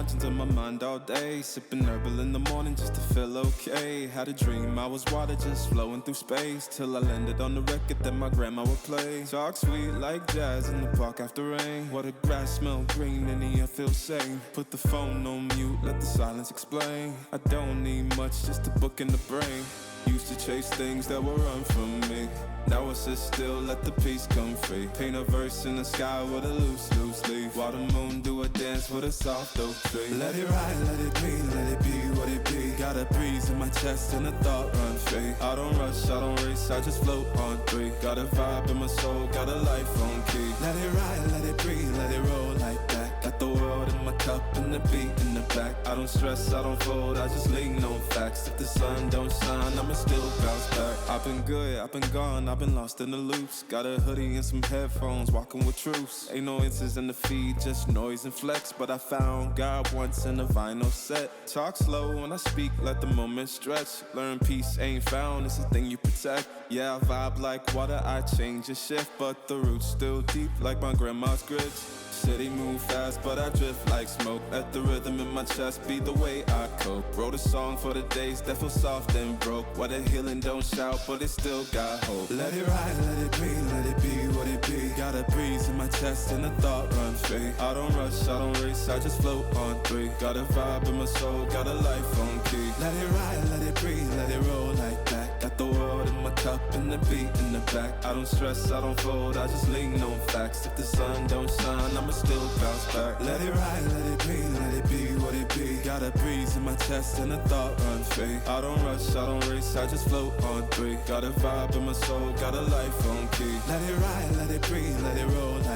margins of my mind all day. Sipping herbal in the morning just to feel okay. Had a dream I was water just flowing through space, till I landed on the record that my grandma would play. Talk sweet like jazz in the park after rain. What the grass smell green and the air feels sane. Put the phone on mute, let the silence explain. I don't need much, just a book in the brain. Used to chase things that would run from me. Now I sit still, let the peace come free. Paint a verse in the sky with a loose leaf. While the moon do a dance with a soft oak tree. Let it ride, let it be what it be. Got a breeze in my chest and a thought run free. I don't rush, I don't race, I just float on three. Got a vibe in my soul, got a life on key. Let it ride, let it breathe, let it roll like that. Got the world in my cup and the beat in the back. I don't stress, I don't fold, I just lean on facts. If the sun don't shine, I'ma still bounce back. I've been good, I've been gone, I've been lost in the loops. Got a hoodie and some headphones, walking with truths. Ain't no answers in the feed, just noise and flex. But I found God once in a vinyl set. Talk slow when I speak, let the moment stretch. Learn peace ain't found, it's a thing you protect. Yeah, I vibe like water, I change and shift. But the roots still deep like my grandma's grits. City move fast, but I drift like smoke. Let the rhythm in my chest be the way I cope. Wrote a song for the days that feel soft and broke. Where the healing don't shout, but it still got hope. Let it ride, let it be, let it be what it be. Got a breeze in my chest and a thought run free. I don't rush, I don't race, I just float on three. Got a vibe in my soul, got a life on key. Let it ride, let it breathe, let it roll like that. Got the world in my cup and the beat in the back. I don't stress, I don't fold, I just lean on facts. If the sun don't shine, I'ma still bounce back. Let it ride, let it be what it be. Got a breeze in my chest and a thought run free. I don't rush, I don't race, I just float on three. Got a vibe in my soul, got a life on key. Let it ride, let it breathe, let it roll